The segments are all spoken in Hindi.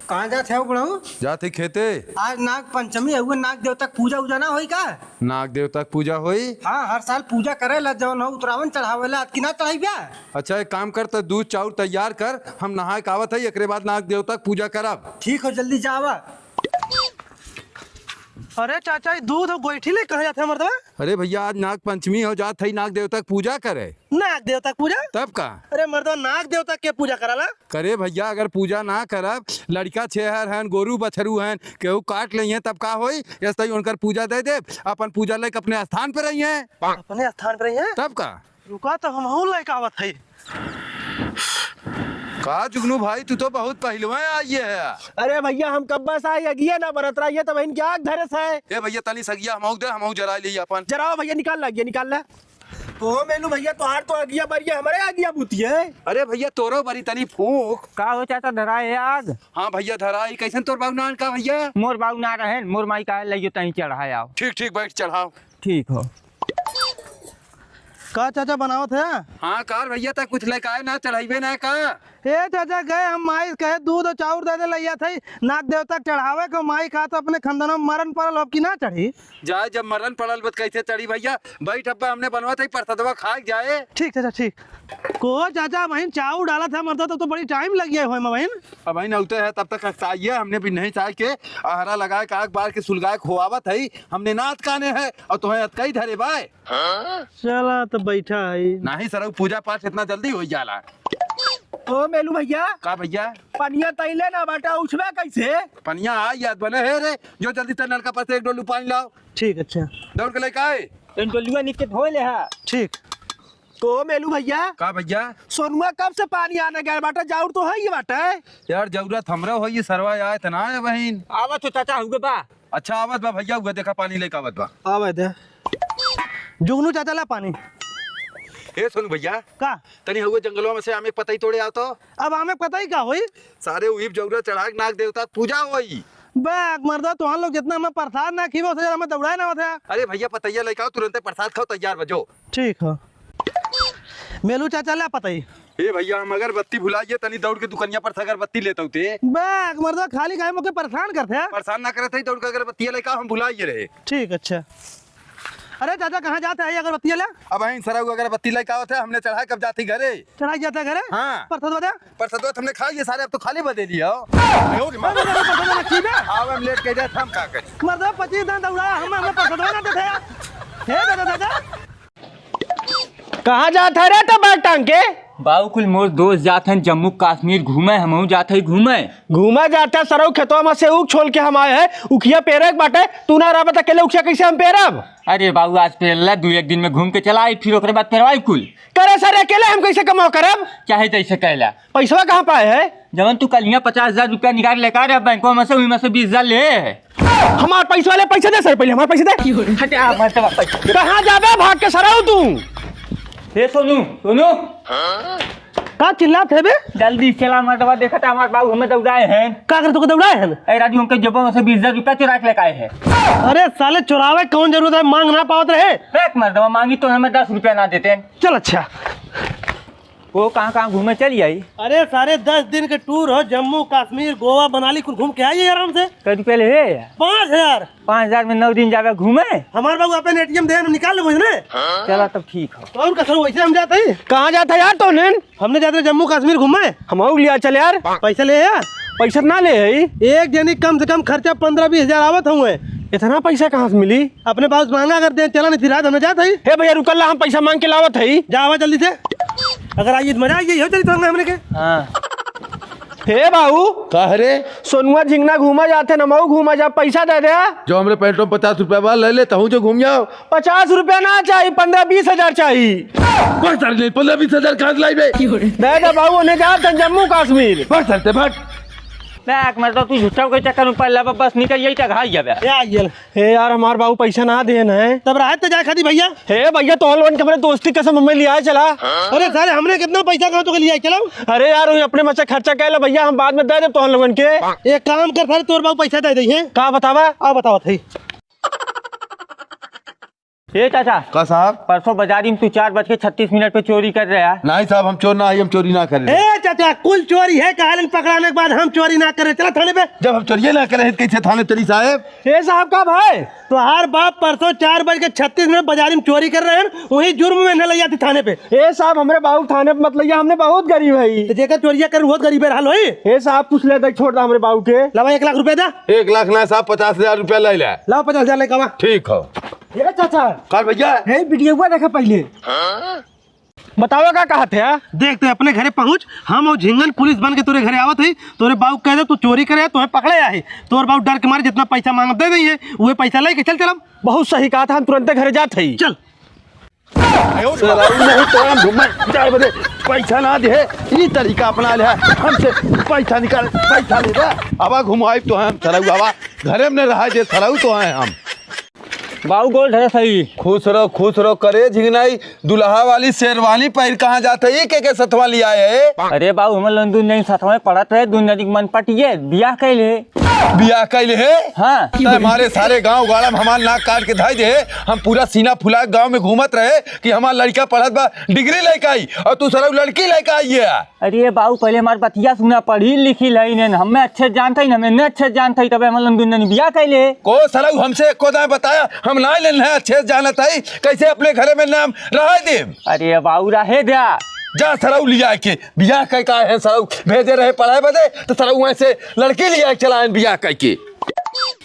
कहाँ जाते हो बड़ऊ? जाते खेते। आज नाग पंचमी है, नाग देवता के पूजा उजा ना होई का? नाग देवता के पूजा होई। हाँ, हर साल पूजा करे ला जवन हो उतरावन चढ़ावे ला, आज की ना चढ़ाई ब्या। अच्छा एक काम कर, तो दूध चाउर तैयार कर, हम नहाए के आवत है, एकरे बाद नाग देवता के पूजा करब। ठीक हो, जल्दी जावा। अरे चाचा, दूध और गोईठी ले कहाँ जाते हैं मर्दवा? अरे भैया आज नाग पंचमी हो, जात है नाग देवता की पूजा करे। नाग देवता की पूजा? तब का? अरे मर्दवा, नाग देवता के पूजा कराला? करे भैया, अगर पूजा ना करब, लड़का छेहर हैं, गोरू बछरू हैं, केहू काट लिये तब का होई? ऐसा ही उनकर पूजा दे दे, अपन पूजा लेके अपने स्थान पे रही है। अपने स्थान पे रही है? तब का? रुका तो हम लेके आवत है। का जुगनू भाई, तू तो बहुत पहलवान आई है। अरे भैया, हम कब बस आई अगिया ना बरत रही है, तब इन क्या धरस है? ए भैया तनी सगिया हम जरा ली अपन। जराओ भैया, निकाल ला, निकाल ला। तो मेनू भैया, तोहार तो अगिया बरिया, हमारे अगिया बुती है। अरे भैया तोरो बरी तनी फूक। का हो चाचा, धराए आग? हाँ भैया धराई। कैसन तोर बाबू नान का भैया? मोर बाबू ना रहे, मोर माई का लइयो तहीं चढ़ाए आओ। ठीक ठीक, बैठ चढ़ाओ। ठीक हो। का चाचा बनावत है? हाँ कार भैया, तक कुछ लेके आए ना, चढ़ाइबे ना का? ए चाचा, गए हम माई कहे दूध और चाउर दे दे लैया थे नाग देवता चढ़ावे को। माई कहा तो अपने खानदान में मरण पड़ल, अब की ना चढ़ी जाए। जब मरण पड़ल बत कैसे चढ़ी भैया? बैठ, अब्बा हमने बनवा था प्रसादवा खाए जाए। ठीक चाचा, ठीक। को चाचा बहन चाउर डाला था मरता तो बड़ी टाइम लग गया है बहन। अब भाई नौते है तब तक चाहिए, हमने भी नहीं चाह के आहरा लगाए काग बार के सुलगाए खोआवत है, हमने नात काने है और तुम्हें अतकई धरे बाय। चला तो बैठा है नहीं सर, पूजा पाठ इतना जल्दी हो जाला। ओ मेलू भैया, का भैया? पनिया तैले ना बाटा, उछवे कैसे? पनिया आ याद बने है रे, जो जल्दी से नलका पर से एक डोलू पानी लाओ। ठीक, अच्छा दौड़ के लेके आए। टोलुआ नीचे धो ले हा। ठीक। तो मेलू भैया, का भैया? सोनुआ कब से पानी आने गया बाटा? जाउर तो है ये बाटा है यार, जरूरत हमरा हो, ये सरवा आए तना है बहन। आवत हो चाचा, हुए बा। अच्छा आवत बा भैया, हुआ देखा पानी लेके आवत बा। आवे दे जुगनू चाचा ला पानी। हे सुन भैया, का तनी हुए जंगलों में से हमें पता ही तोड़े आओ तो। अब हमें पता ही का होई? सारे उहीब जरूरत चढ़ा के नाग देवता की पूजा होई। बैग मर्दा, तो हम लोग जितना हमें प्रसाद ना खीबो से हमें दौड़ाए ना होता। अरे भैया पतैया लेके आओ, तुरंत प्रसाद खाओ, तैयार बजो। ठीक है मेलू चाचा ला पता ही। ए भैया, हम अगरबत्ती भुलाइए, तनी दौड़ के दुकनिया पर से अगरबत्ती लेते होते। बैग मर्दा, खाली खाए मुझे परेशान करते हैं। परेशान ना करते, दौड़ के अगरबत्ती लेके आओ, हम भुलाइए रहे। ठीक, अच्छा। अरे चाचा, कहाँ जाते हैं अगरबत्ती ले? अब अहीं सरा अगरबत्ती लेके आओ थे, हमने चढ़ा कब जाती घरे। चढ़ाई जाता है घरे? हाँ। प्रसाद बता। प्रसाद हमने खा लिए सारे, अब तो खाली बदे लिया। आओ हम लेट के जाए, हम का करें? मर्दा 25 दिन दौड़ाया, हमें प्रसाद ना देते हैं। हे दादा दादा, कहाँ जाता है रे टबाक टांग के? बाबू कुल मोर दोस्त जाते हैं जम्मू कश्मीर घूमे, हम जाते हैं घूमे जाते सरऊ खेतों में से उख छोल के हम आए हैं। उखिया पेरे बाटे, तू ना रहा बता अकेले उखिया कैसे हम पेरब? अरे बाबू आज पेरला, 2-1 दिन में घूम के चला आई, फिर ओकरे बाद पेरवाई कुल। करे सर, अकेले हम कैसे कमाओ करब? चाहे तैसे कहला। पैसा कहाँ पाए है? जवन तू कल यहाँ 50,000 रुपया निकाल लेकर आ बैंकों में से, वही में से 20,000 ले। हमारे पैसा वाले पैसे दे सर, पहले हमारे पैसे दे। हटा कहाँ जाबे भाग के सराऊ तू? हे सोनू, सोनू का चिल्लात है बे? जल्दी चला मर्दवा, देखा था हमारे बाबू हमें दौड़ाए हैं। का कर, तू को दौड़ाए हैं? अरे राजू, उनके जेबों में से 20,000 रुपया चुरा के लेकर आए हैं। अरे साले, चुरावे कौन जरूरत है? मांग ना पावत रहे। एक मर्दवा मांगी तो हमें 10 रुपया ना देते। चल अच्छा। वो कहाँ घूमे चली आई? अरे सारे 10 दिन के टूर हो, जम्मू कश्मीर गोवा मनाली कुल घूम के आइए आराम से। कई रुपये ले? 5,000। 5,000 में 9 दिन जावे घूमे। हमारे बाबू अपने ATM दे, निकाल ले बुझने। चला तब ठीक है। तो और कसर वैसे हम जाते हैं। कहाँ जाता है यार तो? हमने जाते जम्मू कश्मीर घूमे। हम लिया चल यार, पैसा ले यार। पैसा ना ले है, एक जनी कम से कम खर्चा 15-20 हजार आवत हुए। इतना पैसा कहाँ से मिली? अपने पास मांगा करते हैं, चला नहीं थी रात हमें जाते ही। हे भैया रुकल, हम पैसा मांग के लावत है। जावा जल्दी से, अगर आइए मजा आइए, चली तो हमने के। हाँ। हे बाबू, का रे? सोनुआ झिंगना घूमा जाते, नमऊ घूमा जा, पैसा दे दे। जो हमरे पेट्रोल 50 रुपया वाला ले लेता हूँ, जो घूम जाओ। 50 रुपया ना चाहिए, 15-20 हजार चाहिए। 15-20 हजार कहाँ से लाइबे? दे दे बाबू, उन्हें जाते जम्मू कश्मीर। बस चलते भट। मतलब तू झूठा के चक्कर में पड़ ला, बस निकल यही तक हाई जावे। हे यार, हमारे बाबू पैसा ना देना है, तब राहत तो जा खाती भैया। हे भैया, तो हलवन के हमारे दोस्ती कसम हमें लिया चला। अरे सारे, हमने कितना पैसा कहा तो लिया चला। अरे यार, अपने में से खर्चा कर लो भैया, हम बाद में दे दे तो हलवन के। एक काम कर, सारे तोर बाबू पैसा दे दे। का बतावा? बतावा थी। ए चाचा, का साहब? परसों बाजारी में तू 4:36 पे चोरी कर रहा है। नहीं साहब, हम चोर ना आई, हम चोरी ना करें। ए चाचा, कुल चोरी है, कालन पकड़ाने के बाद हम चोरी ना करे, चला थाने पे। जब हम चोरी ना करें कैसे थाने चली साहब? ए साहब का भाई, तुम्हार बाप परसों 4:36 बाजारी में चोरी कर रहे हैं, वही जुर्म में न ले जाती थाने पे। ए साहब हमरे बाबू थाने पे मत लइया, हमने बहुत गरीब है। तो जेकर चोरिया कर बहुत गरीब हाल होई। ए साहब पूछ ले देख, छोड़ दा हमरे बाबू के। लावा 1 लाख रुपया दा। 1 लाख ना साहब, 50,000 रुपया ले ले। लाओ 50,000 लेके आवा। ठीक हो। ए चाचा, कल भैया हे वीडियो देखा पहले। बताओ का कहत है? देखते अपने घरे पहुंच, हम और झिंगन पुलिस बन के तोरे घरे आवत है, तोरे बाबू कह दे तू चोरी करे, तुम्हें पकड़े आए। तोर बाबू डर के मारे जितना पैसा मांग दे देंगे, वही पैसा लेके चल चल। बहुत सही कहा था, हम तुरंत घरे जाते ही। चल पैसा ना दे, ये तरीका अपना ले, हमसे पैसा निकाल, पैसा ले दे। अब घुमाई तो हम सराऊ, आवा घरे में रहा दे, सराऊ तो हैं हम। बाबू गोल्ड है सही। खुश रहो करे झिंगनाई। दुल्हा वाली शेरवानी पैर कहाँ जाते है? के सतवा लिया है? अरे बाबू हमारे दुनिया साथ में पढ़त रहे, दुनिया की मन पटिए बियाह कैले। बियाह कैले है? हाँ। हमारे सारे गांव गाड़ा में हमार नाक काट के धाई दे, हम पूरा सीना फुला गांव में घूमत रहे कि हमार लड़का पढ़त बा, डिग्री लेके आई, और तू सराऊ लड़की लेके आई है। अरे बाबू पहले हमारे बतिया सुना, पढ़ी लिखी लई हमें अच्छे जानते ही, हमें अच्छे जानते ही, तब हमारे दुनिया बियाह कैले। को सराऊ हमसे एको दाएं बताया, हम ना लेना है, अच्छे से जानत है, कैसे अपने घरे में नाम रहा दे। अरे बाबू रहे दिया, जा सराऊ लिया के बियाह कह का है, सराऊ भेजे रहे पढ़ाई बदे, तो सराऊ ऐसे लड़की लिया चला बियाह कह के।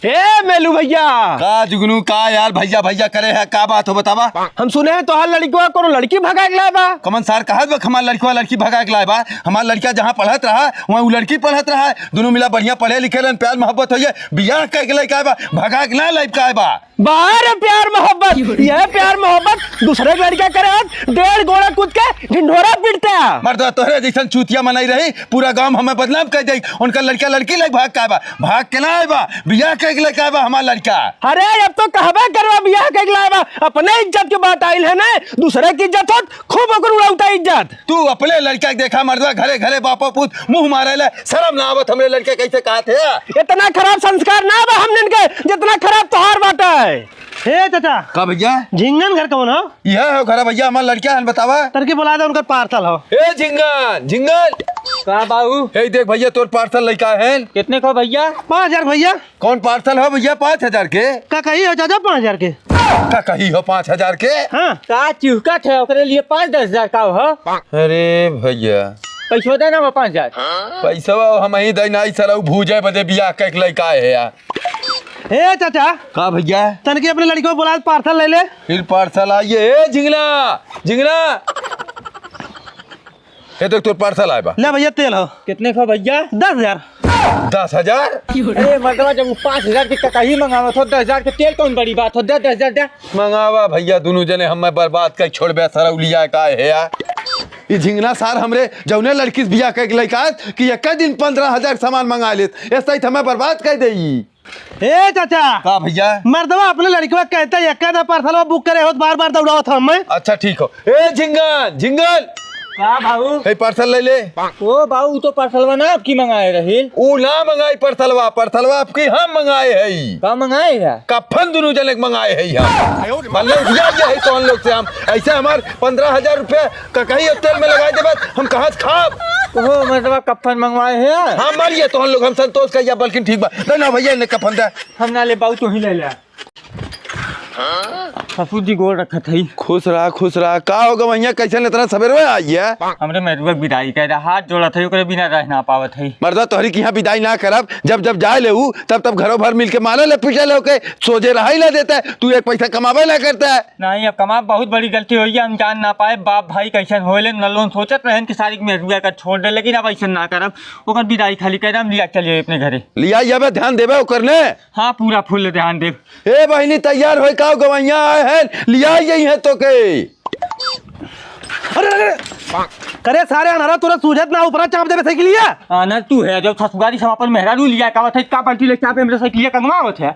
ए मेलू भैया, का जुगनू का यार, भैया भैया करे है, का बात हो बतावा। हम सुने हैं तो हर लड़की को लड़की भगा के लाए बा। कमन सार कहा हमार लड़की भगा के लाए बा? हमार लड़का जहाँ पढ़त रहा वहाँ वो लड़की पढ़त रहा है, दोनों मिला बढ़िया पढ़े लिखे रहन, प्यार मोहब्बत हो, बियाह कह के लेके आए बा, भगा के ना लाइब का बा। बाहर प्यार मोहब्बत, यह प्यार मोहब्बत दूसरे लड़का करे, 1.5 गोड़ा कूद के ढिंढोरा पीटते हैं। मर्द तोहरे जैसन चूतिया मनाई रही, पूरा गांव हमें बदनाम कर दी, उनका लड़का लड़की लग भाग का बा, भाग के ना आए बा, बियाह कह के लेके आए बा हमार लड़का। अरे अब तो कहबे करवा बियाह कह के लाए बा, अपने इज्जत की बात आइल है ना, दूसरे की इज्जत होत खूब ओकर उड़ाउता इज्जत। तू अपने लड़का के देखा मर्दवा, घरे घरे बापो पूत मुंह मारे ले, शर्म ना आवत हमरे लड़के कैसे कहा थे? इतना खराब संस्कार ना बा हमने के, जितना खराब तोहार बात है। हे चाचा, का भैया? झिंगन घर कौन हो? यह हो घर भैया, हमार लड़का है, बतावा। तरकी बुला दे, उनका पार्सल हो। ए झिंगन झिंगन, का बाबू? हे देख भैया, तोर पार्सल लड़का है। कितने को भैया? 5,000 भैया। कौन पार्सल हो भैया? 5,000 के। का कही हो चाचा 5,000 के? का कही हो 5,000 के? हाँ। का चिहुकट है, ओकरे लिए 5-10 हजार का हो। अरे भैया पैसा देना 5,000। पैसा हम ही दे नहीं, सर भूजे बदे बियाह कह के लड़का है यार। हे चाचा, का भैया? तनकी अपने लड़की को बुला, पार्सल ले ले। फिर पार्सल आइए। ए झिंगना झिंगना, ये देख तोर पार्सल आए बा। ले भैया तेल हो। कितने को भैया? 10,000। 10,000? अरे मर्दवा जब 5,000 की कहीं मंगावा तो 10,000 के तेल कौन बड़ी बात हो? 10,000 दे। मंगावा भैया, दोनों जने हमें बर्बाद कर छोड़ बे, सर लिया का है यार। ये झिंगना सार हमरे जौने लड़की से बियाह कह के लड़का कि एक दिन 15,000 सामान मंगा लेत, ऐसा ही हमें बर्बाद कर देई। हे चाचा, का भैया? मर्दवा अपने लड़की को कहता है एक पार्सल बुक करे हो, बार बार दौड़ाओ था मैं। अच्छा ठीक हो। ए झिंगन झिंगन, का बाबू? हे पार्सल ले ले। ओ बाबू तो पार्सल बना आपकी मंगाए रही। ऊ ना मंगाई पार्सलवा, पार्सलवा आपकी हम मंगाए है। का मंगाए है? कफन दोनों जने मंगाए है हम। मतलब ये है कौन लोग से हम ऐसे हमार 15,000 रुपया का कहीं तेल में लगाए दे, हम कहाँ से खाब? ओ मर्दवा कफन मंगवाए है। हम मारिए तो हम लोग, हम संतोष का या बल्कि ठीक बा ना भैया, इन्हें कफन दे। हम ना ले बाबू, तो ही ले ले। ससुर जी गोल रखा थी। खुश रहा। का होगा भैया, कैसे इतना सवेरे में आई है? हमरे मेरुआ विदाई कह रहा, हाथ जोड़ा था, ओकरे बिना रह ना पावत है। मर्दा तोहरी की यहाँ विदाई ना करब, जब जाए ले तब घरों भर मिल के मारे ले, पीछे ले के सोझे रहा ही ना देता है, तू एक पैसा कमावे ना करता है। नहीं अब कमा, बहुत बड़ी गलती हुई है, हम जान ना पाए, बाप भाई कैसे होले न लोन सोचत रहन कि सारी मेरुआ का छोड़ दे, लेकिन अब ऐसा ना करब, ओकर विदाई खाली कह रहा, लिया चलिए अपने घरे। लिया ये ध्यान देवे करने। हाँ पूरा फुल ध्यान देव। ए बहनी तैयार हो, का गवैया आए हैं, लिया यही है तो के। अरे करे सारे अनारा तुरंत सूझत ना, ऊपर चाप देवे साइकिल लिया। आना तू है जब ससुरारी समापन मेहरारू लिया का थे, का पलटी ले चापे मेरे साइकिल का मंगावत है।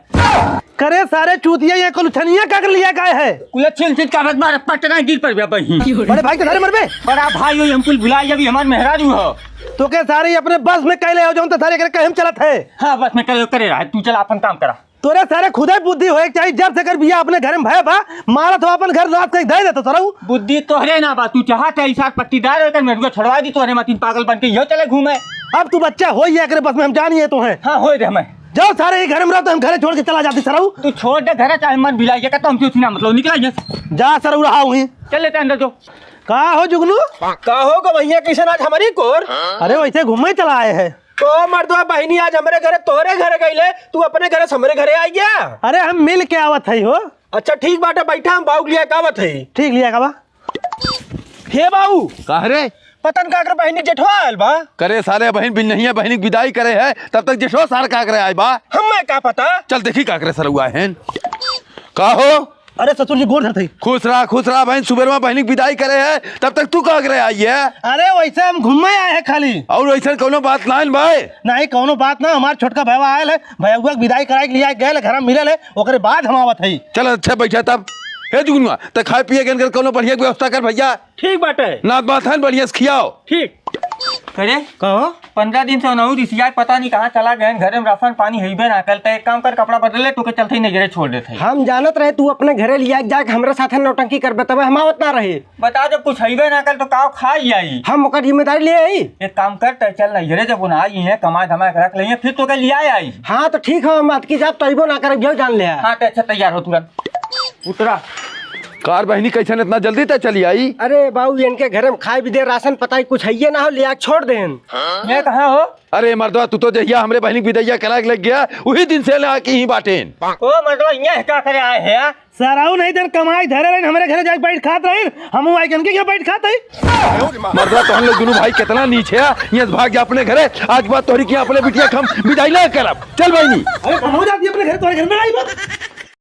करे सारे चूतिया ये कुलछनिया का कर लिया काय है? कुल छिन छिन का मार पटना गिर पर बही। बड़े भाई के सारे मरबे। बड़ा भाई हो, हम कुल भुला अभी हमार मेहरारू हो। तो के सारे अपने बस में कैले हो जाऊं तो सारे करे कहीं चलत है। हाँ बस में करे रहा, तू चला अपन काम करा। तोरे सारे खुदे बुद्धि होए चाहिए जब से कर बिया अपने घर में भय बा मारा तो अपन घर रात के दे देता तोरा बुद्धि तोहरे ना बा तू चाहत है ऐसा पट्टीदार होकर मेरे छड़वा दी तोहरे मतीन पागल बन के यो चले घूमे। अब तू बच्चा हो ही करे बस में हम जानिए तो हैं। हाँ हो रे मैं जाओ सारे घर में रहो तो हम घरे छोड़ के चला जाती सरऊ। तू छोड़ दे घर चाहे मन भिलाई का तो हम क्यों मतलब निकला जा सरऊ रहा हूँ चल लेते अंदर जो कहा हो जुगनू का हो गो भैया किशन आज हमारी कोर अरे वैसे घूमे चला आए हैं। तो मर्दवा बहनी आज हमारे घरे तोरे घरे गईले तू अपने घरे से हमारे घरे आई गया। अरे हम मिल के आवत है हो। अच्छा ठीक बाटे बैठा हम बाऊ लिया कावत है। ठीक लिया का बा हे बाऊ कह रे पतन का कर बहनी जेठवा आयल बा करे सारे बहन बिन नहीं है बहन की विदाई करे है तब तक जशो सार का करे आए बा हमें क्या पता। चल देखी का करे सर हुआ है का हो। अरे ससुर जी गोर धरते खुश रहा बहन सुबह में बहन की विदाई करे है तब तक तू का करे आई है। अरे वैसे हम घूमे आए हैं खाली और वैसे कोनो बात लाइन भाई नहीं कौनो बात ना हमार छोटका भैया आयल है भैया के विदाई कराए के लिए गए घर में मिलल है ओकरे बाद हम आवत है। चल अच्छा बैठा तब हे जुगनुआ तो खाए पिए के कोनो बढ़िया व्यवस्था कर भैया। ठीक बाटे नाथ बात है बढ़िया से खियाओ। ठीक करे कहो 15 दिन से नहू रिसिया पता नहीं कहाँ चला गए घर में राशन पानी है ना कल एक काम कर कपड़ा बदले तो के चलते ही नहीं छोड़ देते। हम जानत रहे तू अपने घरे लिया जाके हमरे साथे नौटंकी करबे तब हम आवत ना रहे। बता जब कुछ है ना कल तो काव खाई आई हम ओकर जिम्मेदारी ले आई। एक काम कर चल नहीं घरे जब आई है कमा धमा के रख लेंगे फिर तो कल लिया आई। हाँ तो ठीक है बात की जब तैबो ना करे जान ले। हाँ तो अच्छा तैयार हो तुरंत उतरा। कार बहनी कैसे इतना जल्दी तक चली आई। अरे बाबू इनके घर में खाए भी दे राशन पता ही कुछ है ना हो लिया छोड़ दे। मैं कहाँ हो। अरे मर्दवा तू तो जहिया हमरे बहनी विदैया करा के लग गया वही दिन से ला के ही बाटेन। ओ मतलब यहाँ क्या करे आए है सराऊ नहीं देर कमाई धरे रहे हमारे घरे जाके बैठ खात रहे हम आई के क्या बैठ खाते मर्दवा तो हम लोग दोनों भाई कितना नीचे है यहाँ भाग जा अपने घरे आज बात तोहरी की अपने बिटिया हम विदाई ना करब। चल बहनी अरे हम हो जाती अपने घर तुम्हारे घर में आई बात